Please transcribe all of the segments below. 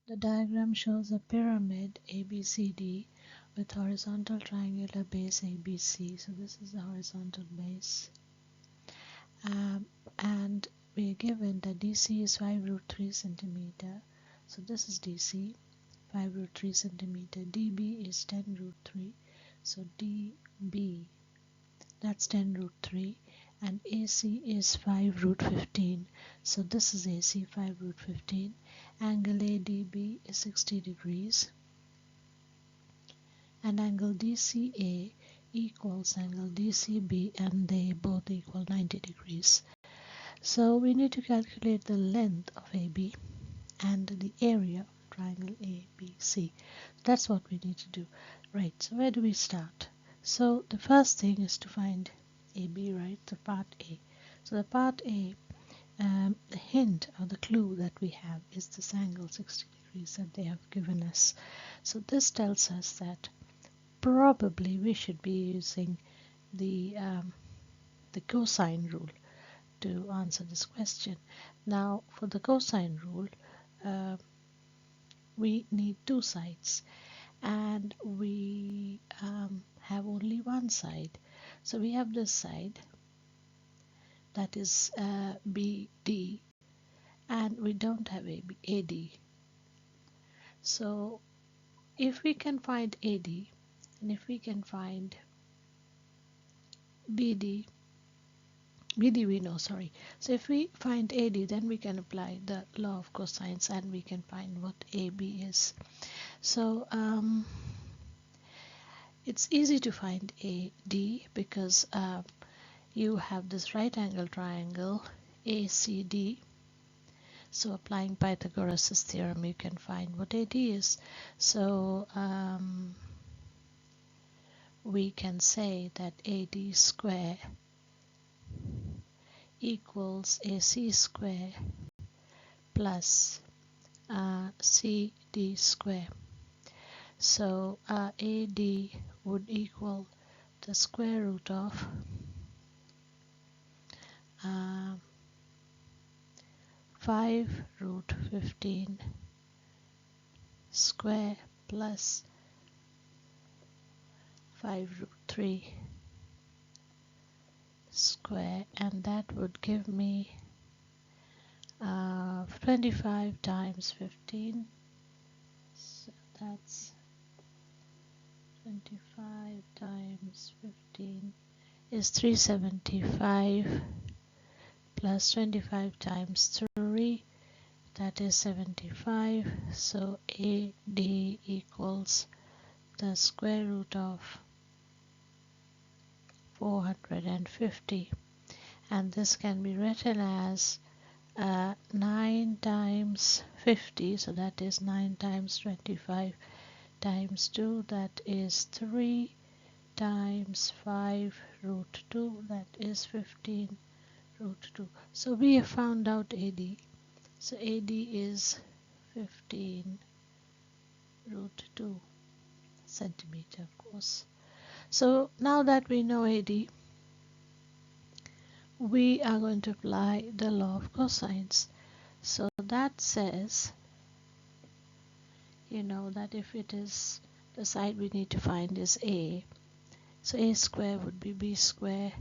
The diagram shows a pyramid ABCD with horizontal triangular base ABC. So this is the horizontal base. And we are given that DC is 5√3 centimeter. So this is DC, 5√3 centimeter. DB is 10√3. So DB, that's 10√3. And AC is 5√15. So this is AC, 5√15. Angle ADB is 60 degrees. And angle DCA equals angle DCB, and they both equal 90 degrees. So we need to calculate the length of AB and the area of triangle ABC. That's what we need to do. Right, so where do we start? So the first thing is to find AB, right? The part A. So the part A, the hint or the clue that we have is this angle 60 degrees that they have given us. So this tells us that probably we should be using the cosine rule to answer this question. Now for the cosine rule, we need two sides, and we have only one side. So we have this side that is BD, and we don't have AD. So if we can find AD, and if we can find BD we know, sorry. So if we find AD, then we can apply the law of cosines and we can find what AB is. So it's easy to find AD because you have this right angle triangle ACD. So applying Pythagoras' theorem, you can find what AD is. So we can say that AD square equals AC square plus CD square. So AD would equal the square root of 5√15 square plus 5√3 square, and that would give me 25 times 15. So that's 25 times 15 is 375 plus 25 times 3, that is 75. So AD equals the square root of 450, and this can be written as 9 times 50, so that is 9 times 25 times 2, that is 3 times 5√2, that is 15√2. So we have found out AD. So AD is 15√2 centimeter, of course. So now that we know AD, we are going to apply the law of cosines. So that says, that if it is the side we need to find is A, so A square would be B square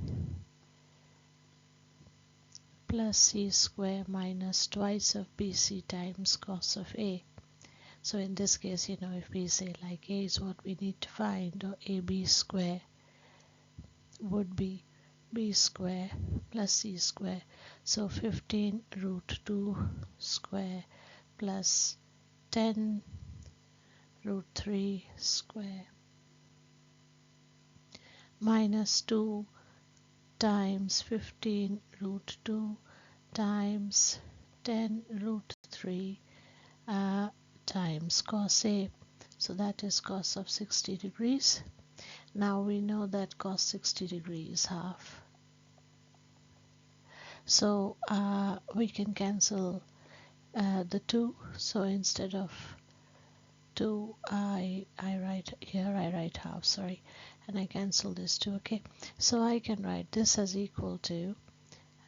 plus C square minus twice of BC times cos of A. So in this case, if we say like A is what we need to find, or AB square would be B square plus C square. So 15√2 square plus 10√3 square minus 2 times 15√2 times 10√3 times cos A. So that is cos of 60 degrees. Now we know that cos 60 degrees is half. So we can cancel the 2. So instead of 2, I write half, sorry, and I cancel this 2. Okay, so I can write this as equal to,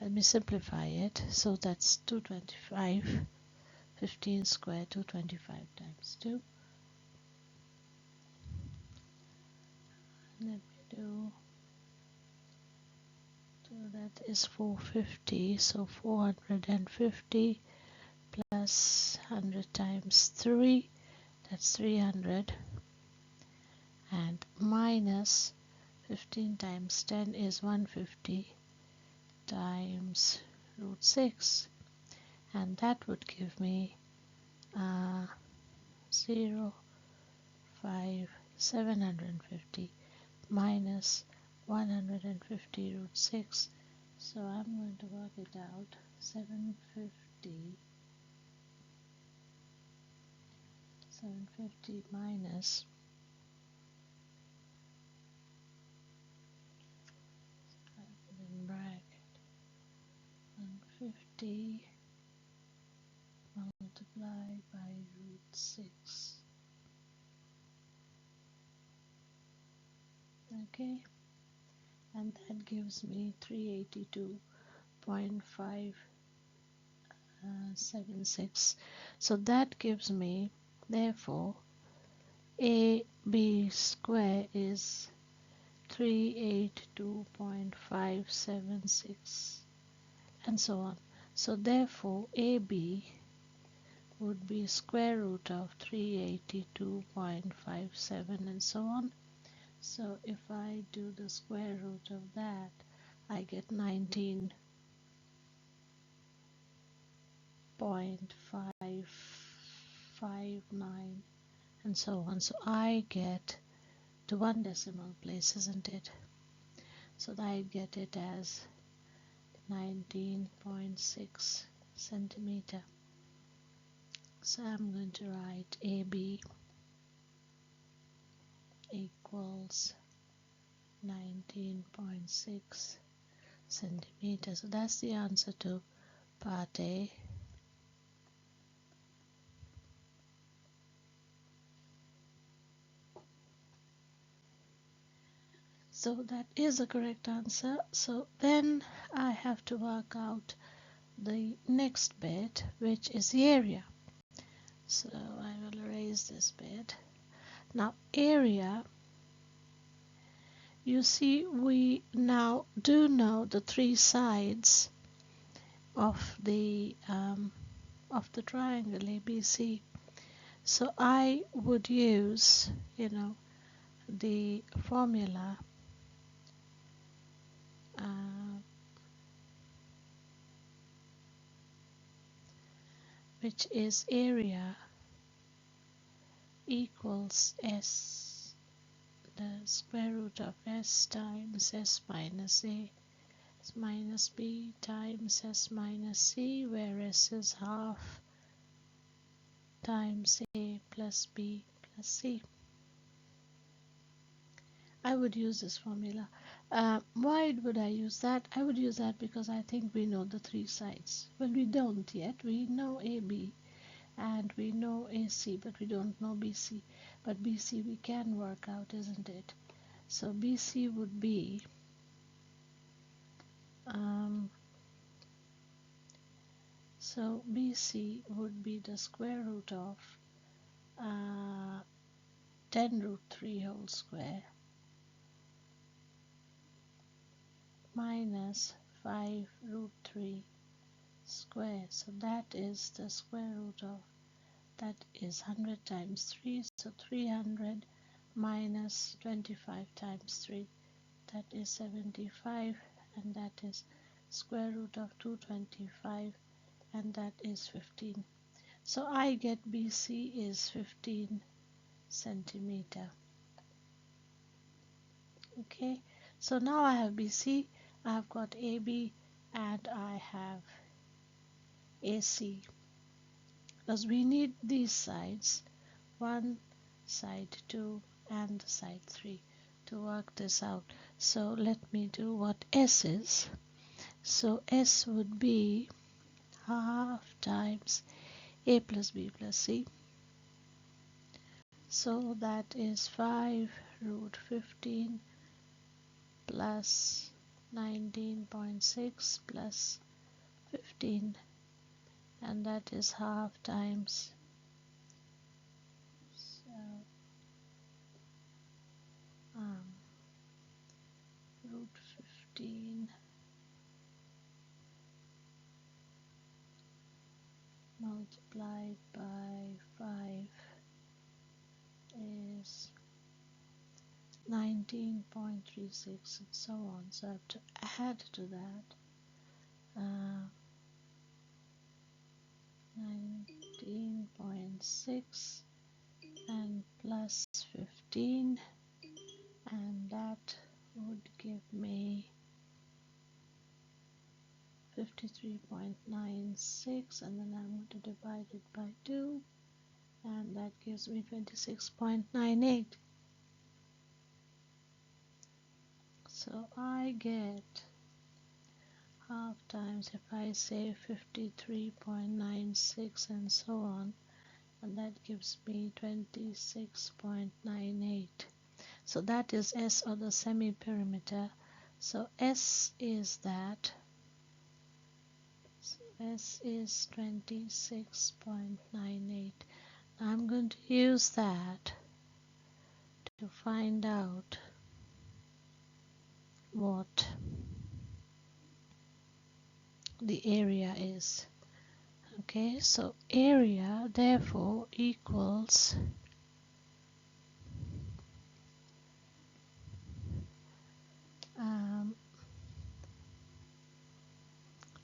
let me simplify it, so that's 225 15 square, 225 times 2. Let me do, so that is 450, so 450 plus 100 times 3, that's 300, and minus 15 times 10 is 150 times root 6, and that would give me 0, 5, 750 minus 150 root 6. So I'm going to work it out. 750 minus in bracket 150 multiplied by root 6. Okay, and that gives me 382.576. So that gives me, therefore, AB square is 382.576, and so on. So therefore AB would be square root of 382.57 and so on. So if I do the square root of that, I get 19.559 and so on. So I get to one decimal place, isn't it? So I get it as 19.6 centimeter. So I'm going to write AB equals 19.6 centimeters. So that's the answer to part A. So that is the correct answer. So then I have to work out the next bit, which is the area. So I will erase this bit. Now area, you see, we now do know the three sides of the triangle ABC. So I would use, the formula which is area equals S, the square root of S times S minus A minus B times S minus C, where S is half times A plus B plus C. I would use this formula. Why would I use that? I would use that because I think we know the three sides. Well, we don't yet. We know AB and we know AC, but we don't know BC. But BC we can work out, isn't it? So BC would be BC would be the square root of 10 root 3 whole square minus 5 root 3 square. So that is the square root of, that is 100 times 3, so 300 minus 25 times 3, that is 75, and that is square root of 225, and that is 15. So I get BC is 15 centimeter. Okay, so now I have BC, I have got AB, and I have AC, because we need these sides, 1, side 2 and side 3, to work this out. So let me do what S is. So S would be half times A plus B plus C. So that is 5 root 15 plus 19.6 plus 15 and that is half times, so root 15 multiplied by 5 is 19.36 and so on. So I have to add to that 19.6 and plus 15, and that would give me 53.96, and then I'm going to divide it by 2, and that gives me 26.98. So I get half times, if I say 53.96 and so on, and that gives me 26.98. So that is S, or the semi-perimeter. So S is that. So S is 26.98. I'm going to use that to find out what the area is. Okay, so area therefore equals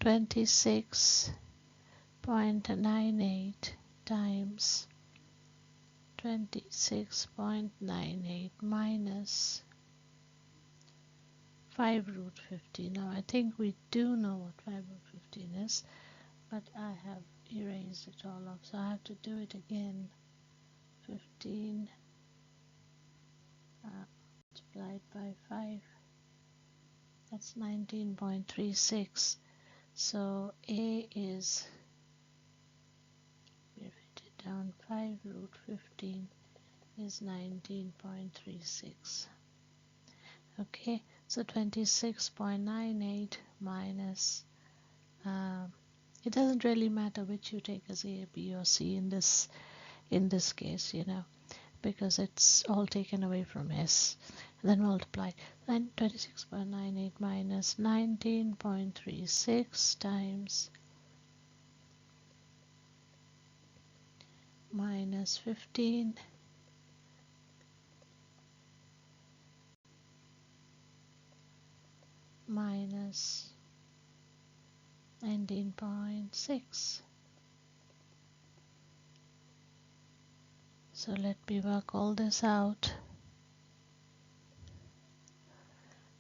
26.98 times 26.98 minus 5 root 50. Now I think we do know what 5 root 15 is, but I have erased it all off, so I have to do it again. 15 multiplied by 5, that's 19.36. So A is, we write it down, 5 root 15 is 19.36. Okay, so 26.98 minus, it doesn't really matter which you take as A, B or C in this case, because it's all taken away from S, and then multiply. Then 26.98 minus 19.36 times minus 15 minus 19.6. So let me work all this out.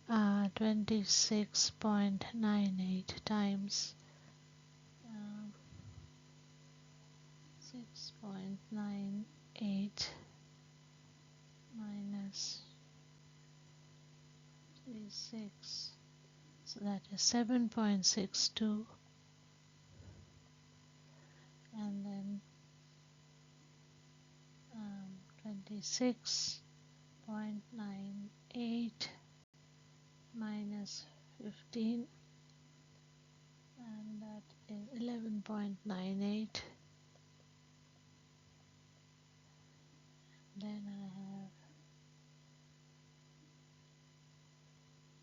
26.98 times 6.98 minus 36, so that is 7.62, and then 26.98 minus 15, and that is 11.98. Then I have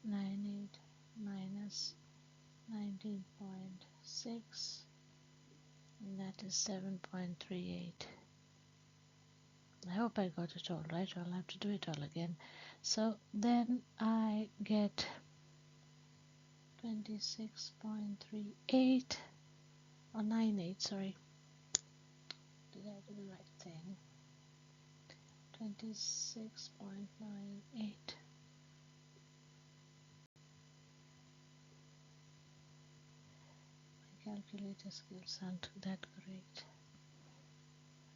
98 minus 19.6, and that is 7.38. I hope I got it all right. I'll have to do it all again. So then I get 26.38 or 98, sorry. Did I do the right thing? 26.98. My calculator skills aren't that great.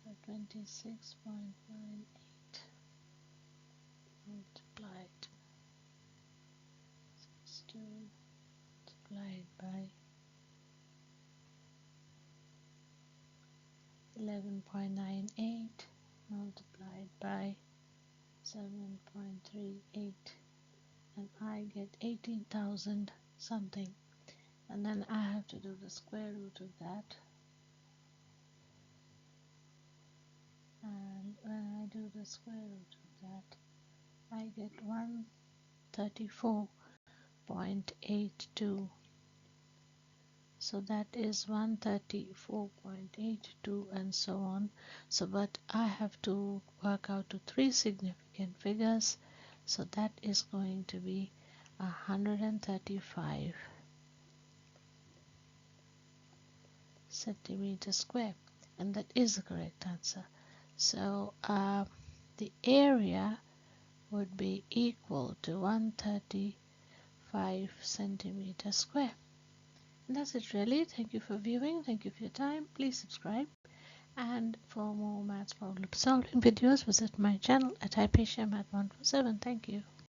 So 26.98 multiplied 62 multiplied by 11.98 multiplied by 7.38, and I get 18,000 something, and then I have to do the square root of that, I do the square root of that, I get 134.82. So that is 134.82 and so on. So but I have to work out to three significant figures, so that is going to be 135 centimeters square, and that is the correct answer. So the area would be equal to 135 centimeters square. And that's it really. Thank you for viewing. Thank you for your time. Please subscribe. And for more maths problem solving videos, visit my channel at 𝐴𝐵𝐶𝐷 Math 147. Thank you.